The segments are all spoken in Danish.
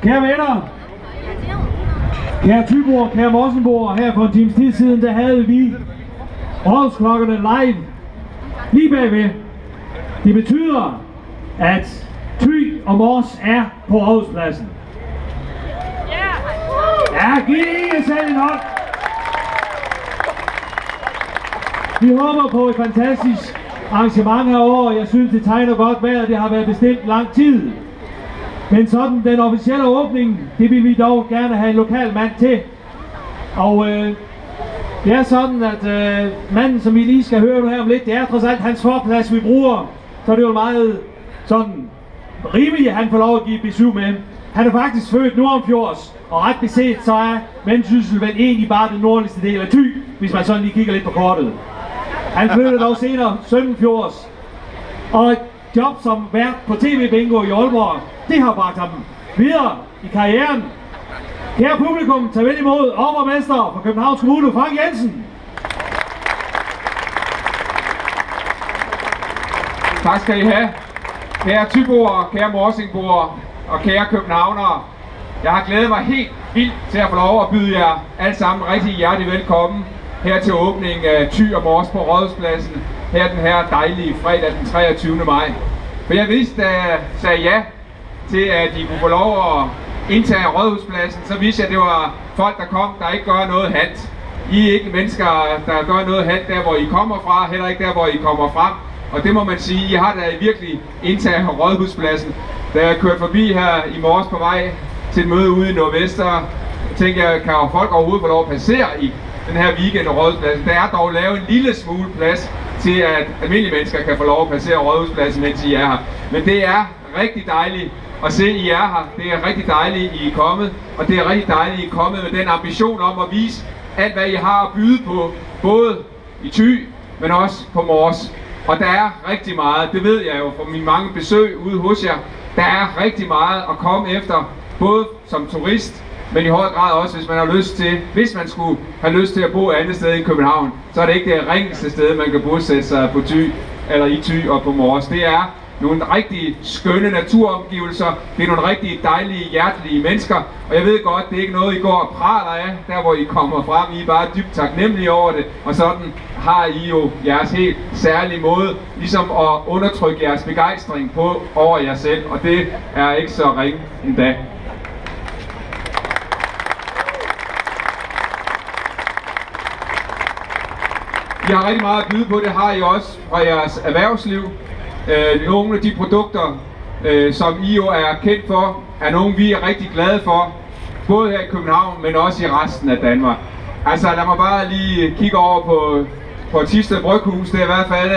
Kære venner, kære Thyboer, kære Mossenboer, her for en times tid siden, der havde vi rådsklokkerne live lige bagved. Det betyder, at Thy og Mors er på Rådhuspladsen. Ja, giv jer selv en hånd. Vi håber på et fantastisk arrangement herovre. Jeg synes, det tegner godt vejret. Det har været bestilt lang tid. Men sådan den officielle åbning, det vil vi dog gerne have en lokal mand til. Og det er sådan, at manden, som vi lige skal høre nu her om lidt, det er trods alt hans forplads, vi bruger. Så det er jo meget sådan rimeligt, at han får lov at give besøg med. Han er faktisk født nordomfjords, og ret beset så er Vendsyssel vel egentlig bare den nordligste del af Thy, hvis man sådan lige kigger lidt på kortet. Han flyttede dog senere søndenfjords, og et job som vært på TV Bingo i Aalborg, det har bragt ham videre i karrieren. Kære publikum, tag vel imod overborgmester fra Københavns Kommune, Frank Jensen. Tak skal I have. Kære Thyboer, kære Morsingboer og kære københavnere. Jeg har glædet mig helt vildt til at få lov at byde jer alle sammen rigtig hjertelig velkommen her til åbningen af Thy og Mors på Rådhuspladsen her den her dejlige fredag den 23. maj. For jeg vidste, da jeg sagde ja til, at I kunne få lov at indtage Rådhuspladsen, så vidste jeg, at det var folk, der kom, der ikke gør noget halvt. I er ikke mennesker, der gør noget halvt der, hvor I kommer fra, heller ikke der, hvor I kommer frem. Og det må man sige, I har da virkelig indtaget Rådhuspladsen. Da jeg kørte forbi her i morges på vej til et møde ude i Nordvester, tænkte jeg, kan folk overhovedet få lov at passere i den her weekend af Rådhuspladsen? Der er dog lavet en lille smule plads til, at almindelige mennesker kan få lov at passere Rådhuspladsen, mens I er her. Men det er rigtig dejligt at se, I er her. Det er rigtig dejligt, I er kommet. Og det er rigtig dejligt, I er kommet med den ambition om at vise alt, hvad I har at byde på. Både i Thy, men også på Mors. Og der er rigtig meget, det ved jeg jo fra mine mange besøg ude hos jer. Der er rigtig meget at komme efter, både som turist, men i høj grad også, hvis man har lyst til, hvis man skulle have lyst til at bo et andet sted i København, så er det ikke det ringeste sted, man kan bosætte sig på Thy, eller i Thy og på Mors. Det er nogle rigtig skønne naturomgivelser, det er nogle rigtig dejlige, hjertelige mennesker, og jeg ved godt, det er ikke noget, I går og praler af, der hvor I kommer frem, I er bare dybt taknemmelige over det, og sådan har I jo jeres helt særlige måde, ligesom at undertrykke jeres begejstring på over jer selv, og det er ikke så ringe endda. I har rigtig meget at byde på, det har I også fra jeres erhvervsliv. Nogle af de produkter, som I jo er kendt for, er nogle vi er rigtig glade for, både her i København, men også i resten af Danmark. Altså lad mig bare lige kigge over på Thisted Bryghus. Det er i hvert fald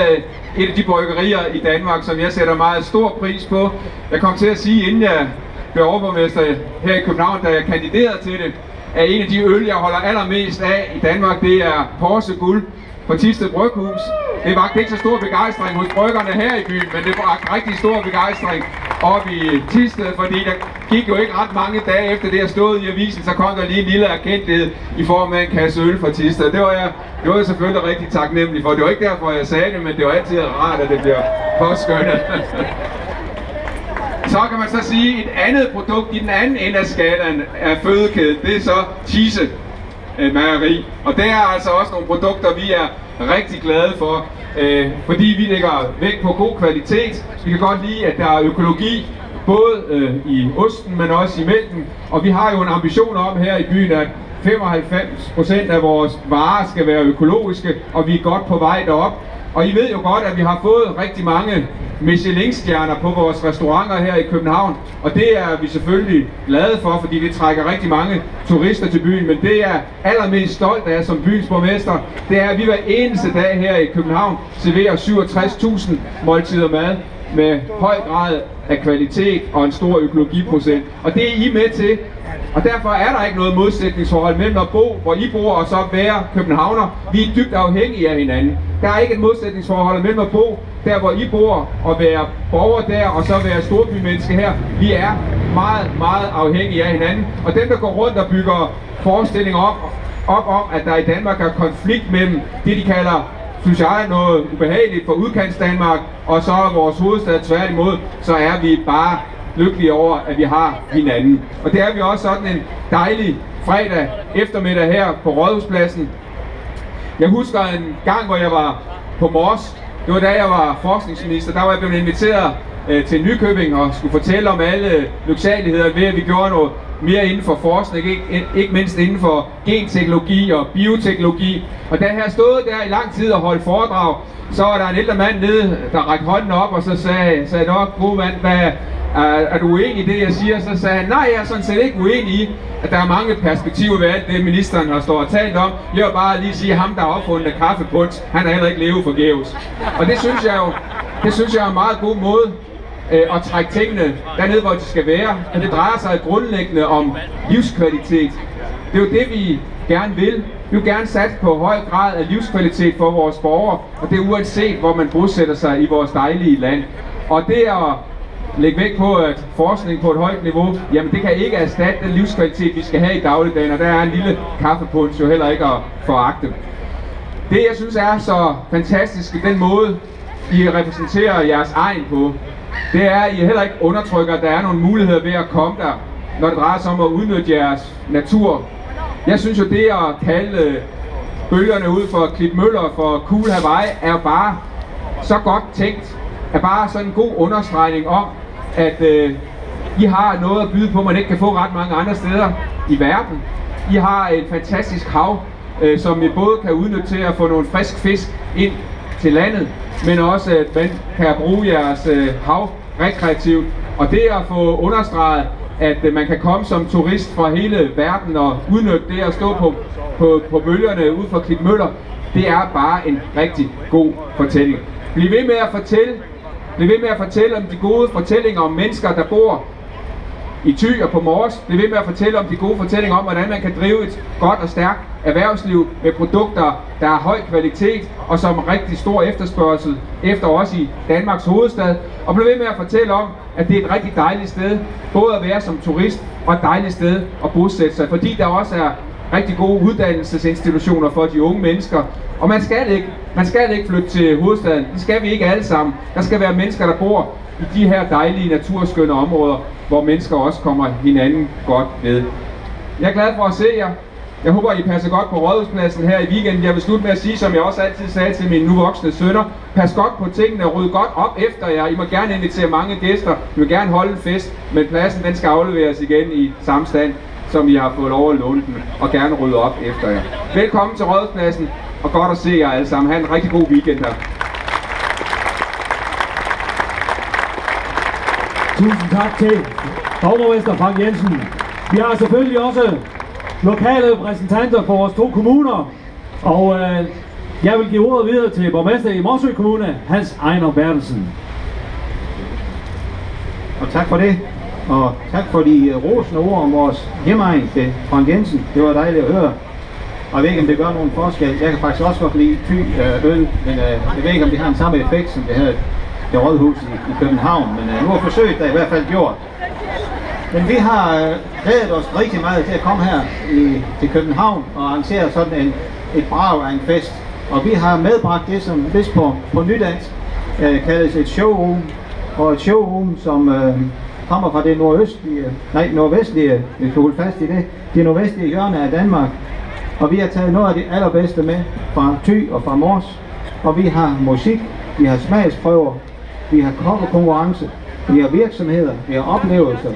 et af de bryggerier i Danmark, som jeg sætter meget stor pris på. Jeg kom til at sige, inden jeg blev overborgmester her i København, da jeg kandiderede til det, at en af de øl, jeg holder allermest af i Danmark, det er Porse Guld på Thisted Bryghus. Det var ikke så stor begejstring hos bryggerne her i byen, men det var rigtig stor begejstring oppe i Thisted, fordi der gik jo ikke ret mange dage efter det, jeg stod i avisen, så kom der lige en lille erkendelighed i form af en kasse øl fra Thisted. Det var jeg selvfølgelig rigtig taknemmelig for. Det var ikke derfor, jeg sagde det, men det var altid rart, at det bliver påskønnet. Så kan man så sige, et andet produkt i den anden ende af skalaen af fødekæden, det er så Thise Mejeri. Og det er altså også nogle produkter, vi er rigtig glade for, fordi vi lægger vægt på god kvalitet. Vi kan godt lide, at der er økologi, både i osten, men også i mælken. Og vi har jo en ambition om her i byen, at 95% af vores varer skal være økologiske, og vi er godt på vej derop. Og I ved jo godt, at vi har fået rigtig mange Michelin-stjerner på vores restauranter her i København. Og det er vi selvfølgelig glade for, fordi det trækker rigtig mange turister til byen. Men det er allermest stolt af som byens borgmester, det er, at vi hver eneste dag her i København serverer 67.000 måltider mad med høj grad af kvalitet og en stor økologiprocent. Og det er I med til. Og derfor er der ikke noget modsætningsforhold mellem at bo, hvor I bor, og så være københavner. Vi er dybt afhængige af hinanden. Der er ikke et modsætningsforhold mellem at bo der, hvor I bor, og være borger der, og så være storbymenneske her. Vi er meget, meget afhængige af hinanden. Og dem, der går rundt og bygger forestillinger op om, at der i Danmark er konflikt mellem det, de kalder, synes jeg, noget ubehageligt for udkants Danmark, og så vores hovedstad tværtimod, så er vi bare lykkelige over, at vi har hinanden. Og det er vi også sådan en dejlig fredag eftermiddag her på Rådhuspladsen. Jeg husker en gang, hvor jeg var på Mors. Det var da jeg var forskningsminister. Der var jeg blevet inviteret til Nykøbing og skulle fortælle om alle lyksaligheder ved, at vi gjorde noget mere inden for forskning, ikke mindst inden for genteknologi og bioteknologi. Og da jeg stod der i lang tid og holdt foredrag, så var der en ældre mand nede, der rakte hånden op, og så sagde nok, gode mand, er du uenig i det, jeg siger? Så sagde han, nej, jeg er sådan set ikke uenig i, at der er mange perspektiver ved alt det, ministeren har stået og talt om. Jeg vil bare lige sige, at ham, der har opfundet kaffepunch, han har heller ikke levet forgæves. Og det synes jeg er en meget god måde at trække tingene derned, hvor de skal være. Og det drejer sig grundlæggende om livskvalitet. Det er jo det, vi gerne vil. Vi vil gerne satse på høj grad af livskvalitet for vores borgere, og det er uanset, hvor man bosætter sig i vores dejlige land. Og det at lægge vægt på, at forskning på et højt niveau, jamen det kan ikke erstatte den livskvalitet, vi skal have i dagligdagen, og der er en lille kaffepunch jo heller ikke at foragte. Det, jeg synes er så fantastisk, den måde, I repræsenterer jeres egen på, det er, at I heller ikke undertrykker, at der er nogle muligheder ved at komme der, når det drejer sig om at udnytte jeres natur. Jeg synes jo, det at kalde bølgerne ud for Klitmøller for Cool Hawaii, er bare så godt tænkt, er bare sådan en god understregning om, at I har noget at byde på, man ikke kan få ret mange andre steder i verden. I har et fantastisk hav, som I både kan udnytte til at få nogle frisk fisk ind til landet, men også at man kan bruge jeres hav rekreativt. Og det at få understreget, at man kan komme som turist fra hele verden og udnytte det at stå på bølgerne ud for Klitmøller, det er bare en rigtig god fortælling. Bliv ved med at fortælle om de gode fortællinger om mennesker, der bor i Thy og på Mors. Bliv ved med at fortælle om de gode fortællinger om, hvordan man kan drive et godt og stærkt erhvervsliv med produkter, der har høj kvalitet og som rigtig stor efterspørgsel efter os i Danmarks hovedstad. Og bliv ved med at fortælle om, at det er et rigtig dejligt sted, både at være som turist og et dejligt sted at bosætte sig, fordi der også er rigtig gode uddannelsesinstitutioner for de unge mennesker. Og man skal ikke flytte til hovedstaden. Det skal vi ikke alle sammen. Der skal være mennesker, der bor i de her dejlige naturskønne områder, hvor mennesker også kommer hinanden godt ved. Jeg er glad for at se jer. Jeg håber, I passer godt på Rådhuspladsen her i weekenden. Jeg vil slutte med at sige, som jeg også altid sagde til mine nu voksne sønner, pas godt på tingene og ryd godt op efter jer. I må gerne invitere mange gæster. I vil gerne holde en fest, men pladsen den skal afleveres igen i samme stand, som I har fået lov at låne den, og gerne rydde op efter jer. Velkommen til Rådhuspladsen, og godt at se jer alle sammen. Ha' en rigtig god weekend her. Tusind tak til borgmester Frank Jensen. Vi har selvfølgelig også lokale repræsentanter for vores 2 kommuner, og jeg vil give ordet videre til borgmester i Morsø Kommune, Hans Ejner Bertelsen. Og tak for det, og tak for de rosende ord om vores hjemegn til Frank Jensen. Det var dejligt at høre. Og jeg ved ikke, om det gør nogen forskel. Jeg kan faktisk også godt lide Thy øl, men jeg ved ikke, om det har en samme effekt, som det havde det rådhus i København. Men nu har forsøget der i hvert fald gjort. Men vi har glædet os rigtig meget til at komme her til København og arrangere sådan et brag af en fest. Og vi har medbragt det, som vist på nydansk kaldes et showroom. Og et showroom, som kommer fra det nordvestlige, vi skal holde fast i det nordvestlige hjørne af Danmark. Og vi har taget noget af det allerbedste med fra Thy og fra Mors. Og vi har musik, vi har smagsprøver, vi har kokkekonkurrence, vi har virksomheder, vi har oplevelser,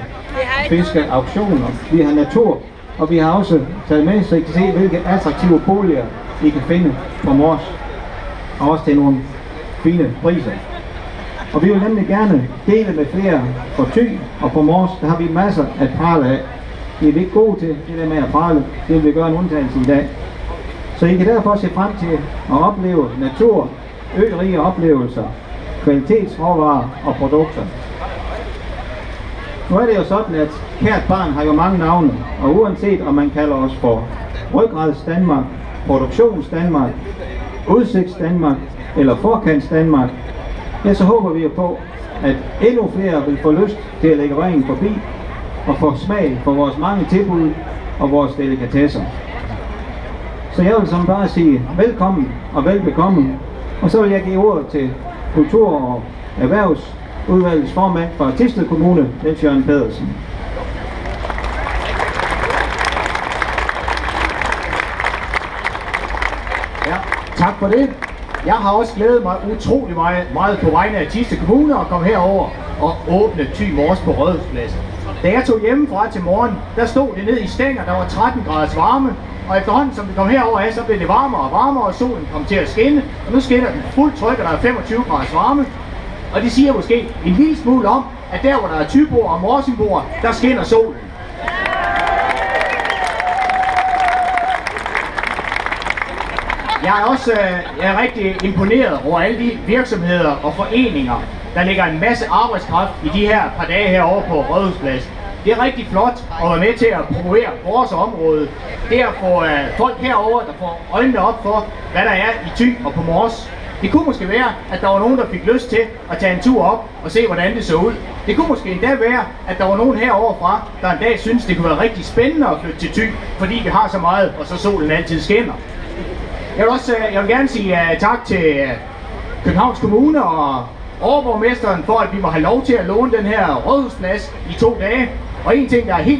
fiskeauktioner, vi har natur, og vi har også taget med, så I kan se, hvilke attraktive boliger I kan finde på Mors, og også til nogle fine priser. Og vi vil nemlig gerne dele med flere på Thy og på Mors. Der har vi masser at prale af. Vi er ikke gode til det der med at prale, det vil vi gøre en undtagelse i dag. Så I kan derfor se frem til at opleve natur, ørige oplevelser, kvalitetsråvarer og produkter. Nu er det jo sådan, at kært barn har jo mange navne, og uanset om man kalder os for Rygrads Danmark, Produktions Danmark, Udsigts Danmark eller Forkants Danmark, ja, så håber vi jo på, at endnu flere vil få lyst til at lægge vejen forbi og få smag for vores mange tilbud og vores delikatesser. Så jeg vil som bare sige velkommen og velbekomme, og så vil jeg give ordet til kultur- og udvalgets formand fra Thisted Kommune, Niels Jørgen Pedersen. Ja, tak for det. Jeg har også glædet mig utrolig meget på vegne af Thisted Kommune at komme herover og åbne Thy Mors på Rådhuspladsen. Da jeg tog hjemmefra til morgen, der stod det ned i stænger, der var 13 graders varme, og efterhånden som vi kom herover af, så blev det varmere og varmere, og solen kom til at skinne, og nu skinner den fuldt tryk, og der er 25 graders varme. Og det siger måske en lille smule om, at der hvor der er Thyboer og morsingboer, der skinner solen. Jeg er også rigtig imponeret over alle de virksomheder og foreninger, der lægger en masse arbejdskraft i de her par dage herovre på Rådhuspladsen. Det er rigtig flot at være med til at promovere vores område. Det er at få folk herover, der får øjnene op for, hvad der er i Thy og på Mors. Det kunne måske være, at der var nogen, der fik lyst til at tage en tur op og se, hvordan det så ud. Det kunne måske endda være, at der var nogen heroverfra, der en dag synes, det kunne være rigtig spændende at flytte til Thy, fordi vi har så meget, og så solen altid skinner. Jeg vil gerne sige tak til Københavns Kommune og overborgmesteren for, at vi må have lov til at låne den her Rådhusplads i 2 dage. Og en ting, der er helt